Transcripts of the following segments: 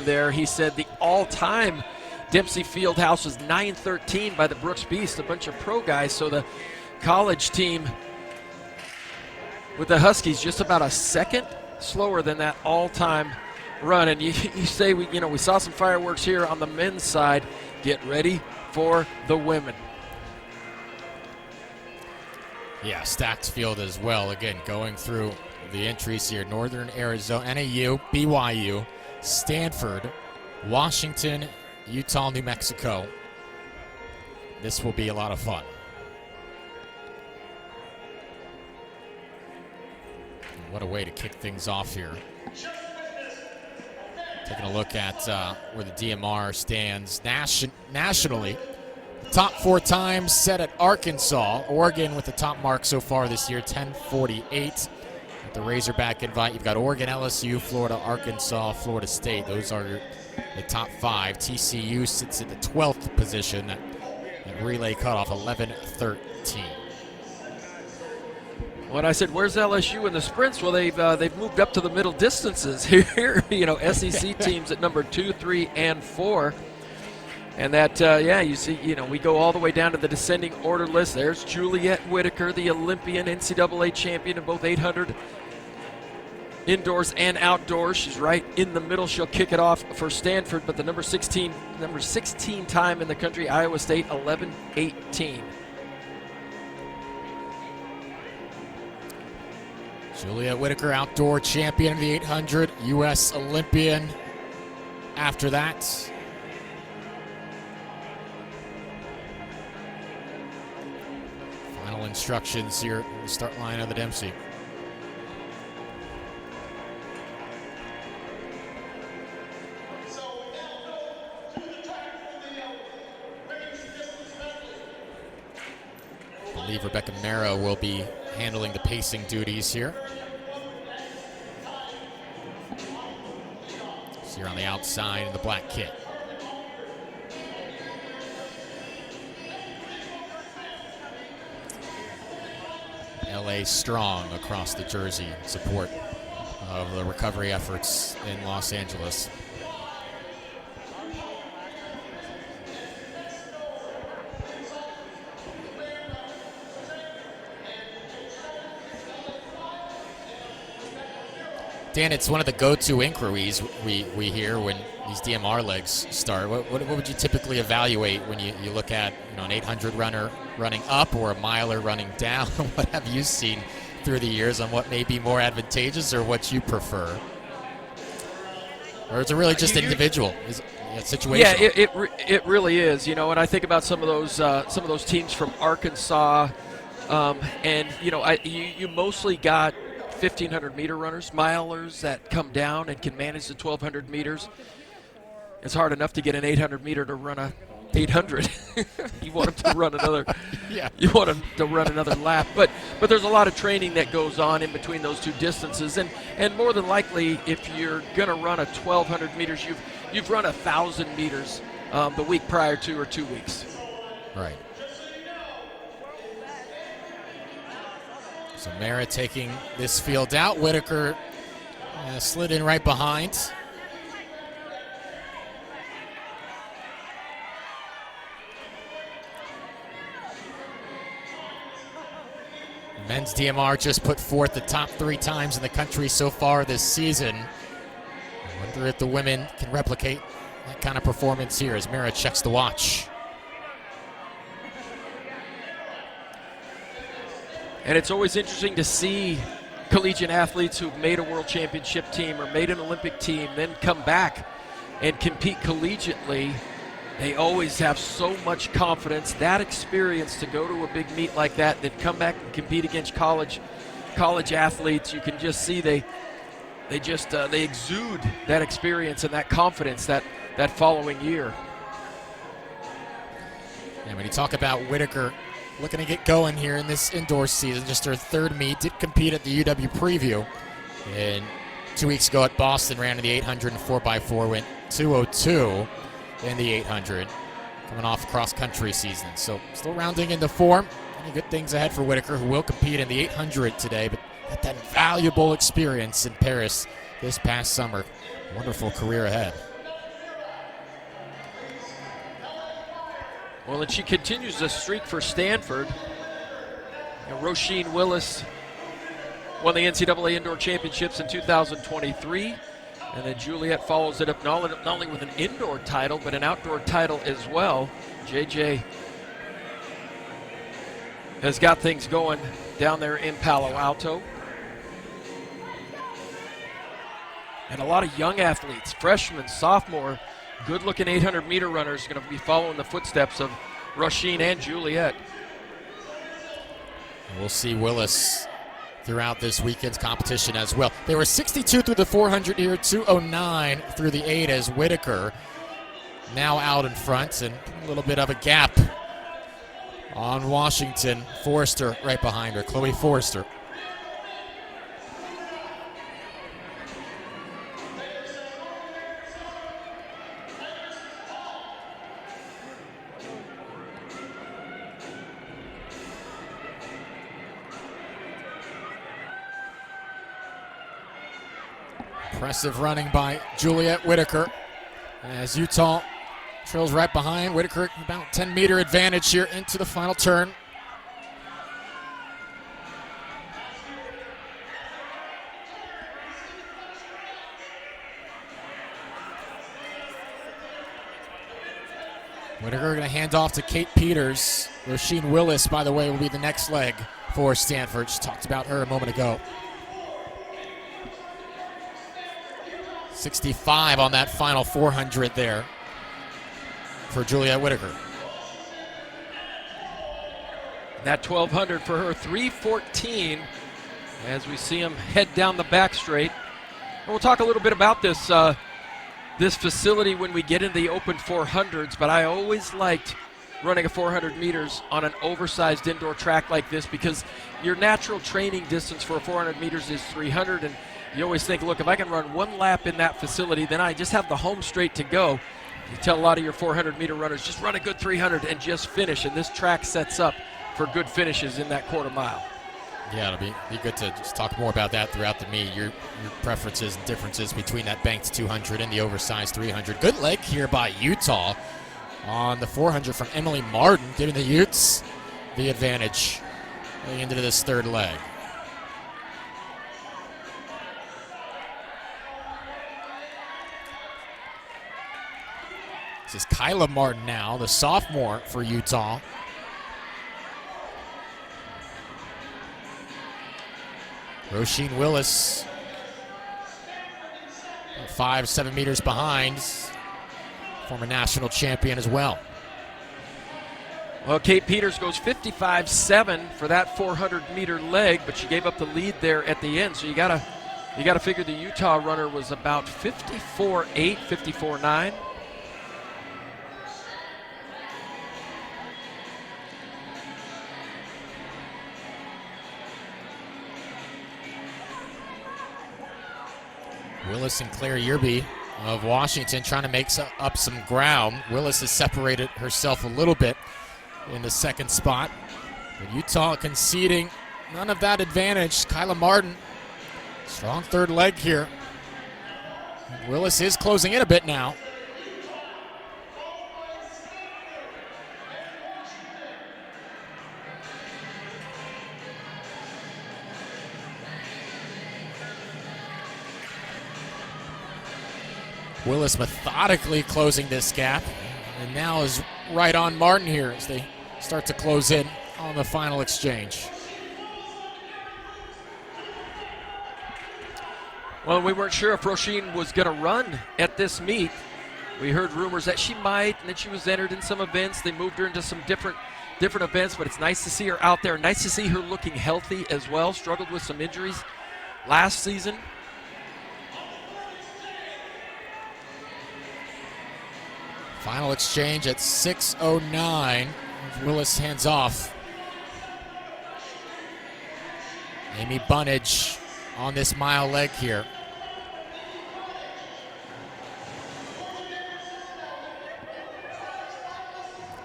there. He said the all-time Dempsey Fieldhouse was 9:13 by the Brooks Beast, a bunch of pro guys. So the college team with the Huskies just about a second slower than that all-time run. And you say we saw some fireworks here on the men's side. Get ready for the women. Yeah, stacked field as well. Again, going through the entries here: Northern Arizona, NAU, BYU, Stanford, Washington, Utah, New Mexico. This will be a lot of fun. And what a way to kick things off here. Taking a look at where the DMR stands nationally. The top 4 times set at Arkansas. Oregon with the top mark so far this year, 10:48. At the Razorback invite, you've got Oregon, LSU, Florida, Arkansas, Florida State. Those are the top 5. TCU sits at the 12th position. That relay cutoff, 11:13. When I said, where's LSU in the sprints? Well, they've moved up to the middle distances here. SEC teams at number 2, 3, and 4. And that, you see, we go all the way down to the descending order list. There's Juliette Whitaker, the Olympian NCAA champion in both 800 indoors and outdoors. She's right in the middle. She'll kick it off for Stanford, but the number 16 time in the country, Iowa State, 11:18. Juliette Whitaker, outdoor champion of the 800, U.S. Olympian after that. Final instructions here in the start line of the Dempsey. I believe Rebecca Mara will be handling the pacing duties here. So you're on the outside in the black kit. LA strong across the jersey in support of the recovery efforts in Los Angeles. Dan, it's one of the go-to inquiries we hear when these DMR legs start. What would you typically evaluate when you look at an 800 runner running up or a miler running down? What have you seen through the years on what may be more advantageous or what you prefer? Or is it really just individual? Is it situational? Yeah, it really is. And I think about some of those teams from Arkansas, and you mostly got 1,500-meter runners, milers that come down and can manage the 1,200 meters. It's hard enough to get an 800-meter to run a 800. You want them to run another. Yeah. You want them to run another lap. But there's a lot of training that goes on in between those two distances, and more than likely, if you're going to run a 1,200 meters, you've run 1,000 meters the week prior to or 2 weeks. Right. So Mara taking this field out. Whitaker slid in right behind. Men's DMR just put forth the top 3 times in the country so far this season. I wonder if the women can replicate that kind of performance here as Mara checks the watch. And it's always interesting to see collegiate athletes who've made a world championship team or made an Olympic team then come back and compete collegiately. They always have so much confidence, that experience to go to a big meet like that, then come back and compete against college athletes. You can just see they exude that experience and that confidence that following year. And when you talk about Whitaker looking to get going here in this indoor season, just her 3rd meet, did compete at the UW Preview. And 2 weeks ago at Boston, ran in the 800 and 4x4, went 2:02 in the 800, coming off cross-country season. So still rounding into form. Any good things ahead for Whitaker, who will compete in the 800 today, but had that valuable experience in Paris this past summer. Wonderful career ahead. Well, and she continues the streak for Stanford. And Roisin Willis won the NCAA Indoor Championships in 2023. And then Juliet follows it up not only with an indoor title, but an outdoor title as well. JJ has got things going down there in Palo Alto. And a lot of young athletes, freshmen, sophomore, good-looking 800-meter runners going to be following the footsteps of Roisin and Juliet. We'll see Willis throughout this weekend's competition as well. They were 62 through the 400 here, 209 through the 8 as Whitaker now out in front, and a little bit of a gap on Washington. Forrester right behind her, Chloe Forrester. Impressive running by Juliet Whitaker as Utah trails right behind. Whitaker about 10-meter advantage here into the final turn. Whitaker going to hand off to Kate Peters. Roisin Willis, by the way, will be the next leg for Stanford. Just talked about her a moment ago. 65 on that final 400 there for Juliet Whitaker. That 1200 for her, 3:14 as we see him head down the back straight. And we'll talk a little bit about this this facility when we get into the open 400s, but I always liked running a 400 meters on an oversized indoor track like this because your natural training distance for a 400 meters is 300, and you always think, look, if I can run one lap in that facility, then I just have the home straight to go. You tell a lot of your 400-meter runners, just run a good 300 and just finish, and this track sets up for good finishes in that quarter mile. Yeah, it'll be good to just talk more about that throughout the meet, your preferences and differences between that banked 200 and the oversized 300. Good leg here by Utah on the 400 from Emily Martin, giving the Utes the advantage going into this third leg. This is Kyla Martin now, the sophomore for Utah. Roisin Willis, 5-7 meters behind, former national champion as well. Well, Kate Peters goes 55.7 for that 400-meter leg, but she gave up the lead there at the end. So you gotta figure the Utah runner was about 54.8, 54.9. Willis and Claire Yerby of Washington trying to make up some ground. Willis has separated herself a little bit in the second spot. But Utah conceding none of that advantage. Kyla Martin, strong third leg here. Willis is closing in a bit now. Willis methodically closing this gap, and now is right on Martin here as they start to close in on the final exchange. Well, we weren't sure if Roisin was going to run at this meet. We heard rumors that she might, and that she was entered in some events. They moved her into some different events, but it's nice to see her out there. Nice to see her looking healthy as well. Struggled with some injuries last season. Final exchange at 6:09. Willis hands off. Amy Bunnage on this mile leg here.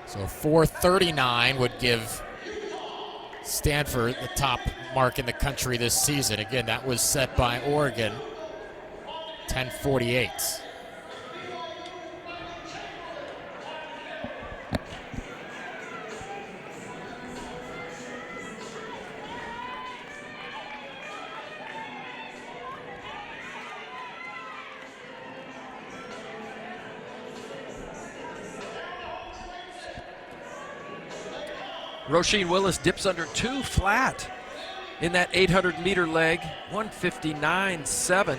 So 4:39 would give Stanford the top mark in the country this season. Again, that was set by Oregon. 10:48. Roisin Willis dips under 2 flat in that 800-meter leg, 159.7.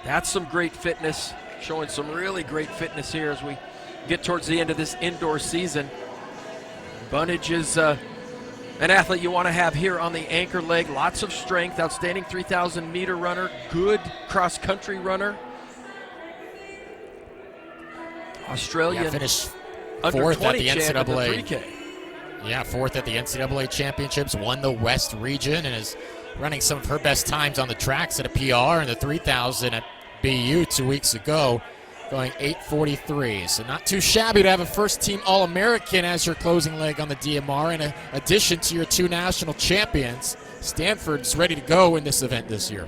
That's some great fitness, showing some really great fitness here as we get towards the end of this indoor season. Bunnage is an athlete you want to have here on the anchor leg. Lots of strength, outstanding 3,000-meter runner, good cross-country runner. Australian finished under fourth at 20 the champ in the NCAA. 3K. Yeah, fourth at the NCAA championships, won the West region, and is running some of her best times on the tracks at a PR in the 3,000 at BYU 2 weeks ago, going 8:43. So not too shabby to have a first-team All-American as your closing leg on the DMR, in addition to your 2 national champions. Stanford's ready to go in this event this year.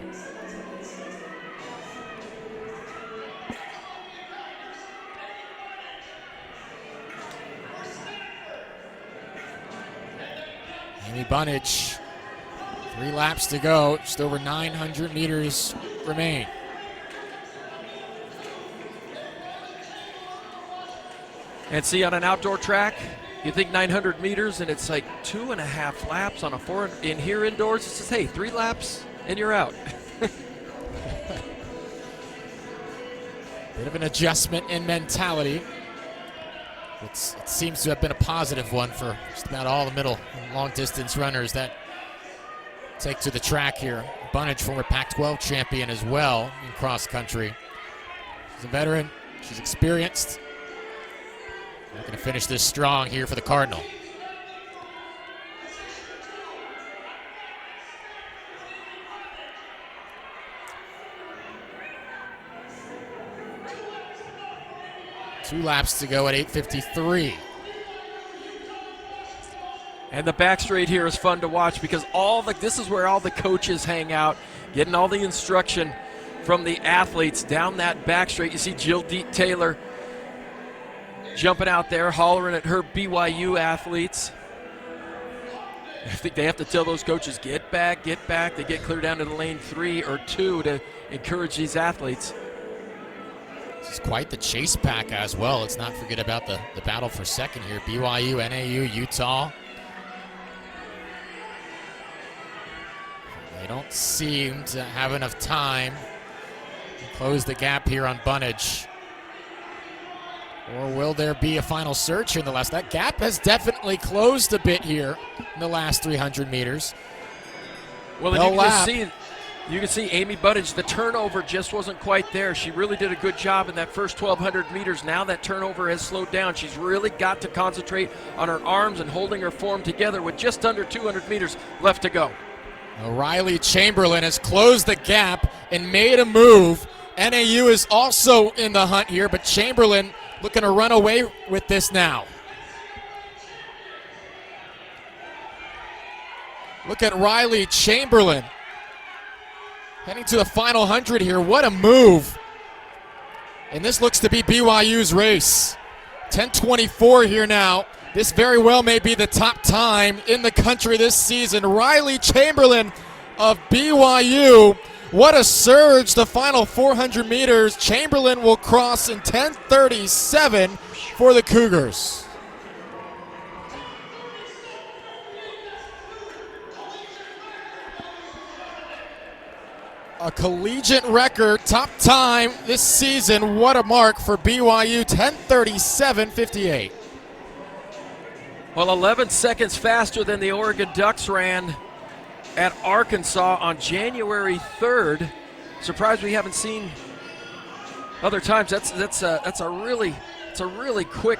Amy Bunnage, 3 laps to go, just over 900 meters remain. And see, on an outdoor track, you think 900 meters, and it's like 2.5 laps on a 4. In here indoors, it says, hey, 3 laps, and you're out. Bit of an adjustment in mentality. It seems to have been a positive one for just about all the middle and long-distance runners that take to the track here. Bunnage, former Pac-12 champion as well in cross-country. She's a veteran. She's experienced. We're going to finish this strong here for the Cardinal. Two laps to go at 8:53. And the back straight here is fun to watch because this is where all the coaches hang out, getting all the instruction from the athletes down that back straight. You see Jill Taylor jumping out there, hollering at her BYU athletes. I think they have to tell those coaches, get back, get back. They get clear down to the lane 3 or 2 to encourage these athletes. This is quite the chase pack as well. Let's not forget about the battle for second here. BYU, NAU, Utah. They don't seem to have enough time to close the gap here on Bunnage. Or will there be a final search in the last? That gap has definitely closed a bit here in the last 300 meters. Well, and you can see Amy Bunnage, the turnover just wasn't quite there. She really did a good job in that first 1,200 meters. Now that turnover has slowed down. She's really got to concentrate on her arms and holding her form together with just under 200 meters left to go. Riley Chamberlain has closed the gap and made a move. NAU is also in the hunt here, but Chamberlain looking to run away with this now. Look at Riley Chamberlain heading to the final 100 here. What a move. And this looks to be BYU's race. 10:24 here now. This very well may be the top time in the country this season. Riley Chamberlain of BYU. What a surge, the final 400 meters. Chamberlain will cross in 10:37 for the Cougars. A collegiate record, top time this season. What a mark for BYU, 10:37.58. Well, 11 seconds faster than the Oregon Ducks ran at Arkansas on January 3rd. Surprised we haven't seen other times. That's a really quick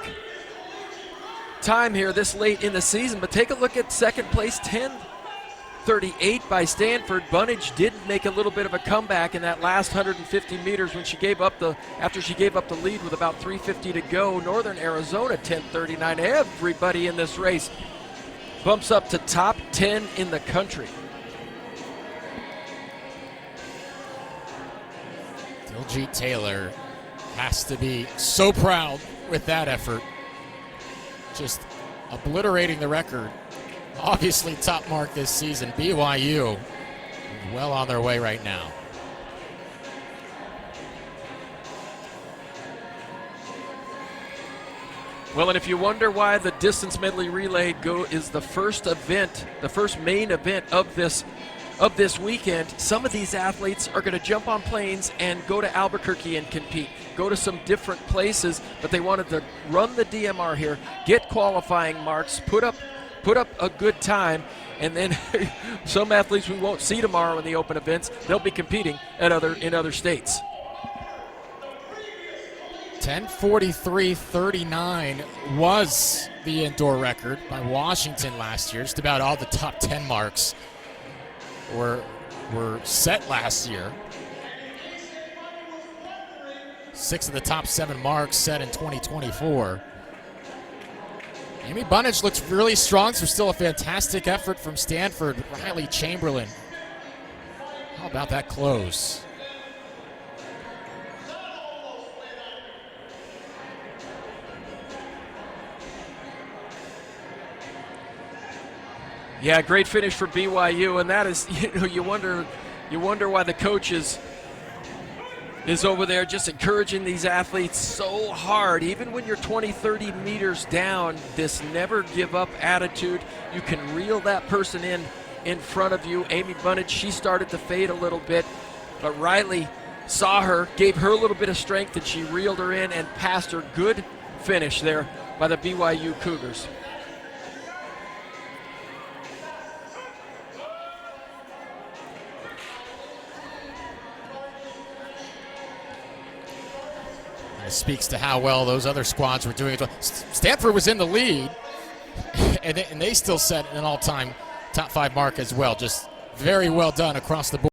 time here this late in the season. But take a look at second place, 10:38 by Stanford. Bunnage did make a little bit of a comeback in that last 150 meters when after she gave up the lead with about 3:50 to go. Northern Arizona 10:39. Everybody in this race bumps up to top 10 in the country. Jill Taylor has to be so proud with that effort. Just obliterating the record. Obviously top mark this season. BYU well on their way right now. Well, and if you wonder why the distance medley relay is the first event, the first main event of this weekend, some of these athletes are going to jump on planes and go to Albuquerque and compete, go to some different places, but they wanted to run the DMR here, get qualifying marks, put up a good time, and then some athletes we won't see tomorrow in the open events, they'll be competing in other states. 10:43.39 was the indoor record by Washington last year. Just about all the top 10 marks were set last year. 6 of the top 7 marks set in 2024. Amy Bunnage looks really strong, so still a fantastic effort from Stanford. Riley Chamberlain. How about that close? Yeah, great finish for BYU, and that is, you wonder why the coach is over there just encouraging these athletes so hard. Even when you're 20, 30 meters down, this never give up attitude. You can reel that person in front of you. Amy Bunnage, she started to fade a little bit, but Riley saw her, gave her a little bit of strength, and she reeled her in and passed her. Good finish there by the BYU Cougars. Speaks to how well those other squads were doing as well. Stanford was in the lead, and they still set an all-time top 5 mark as well. Just very well done across the board.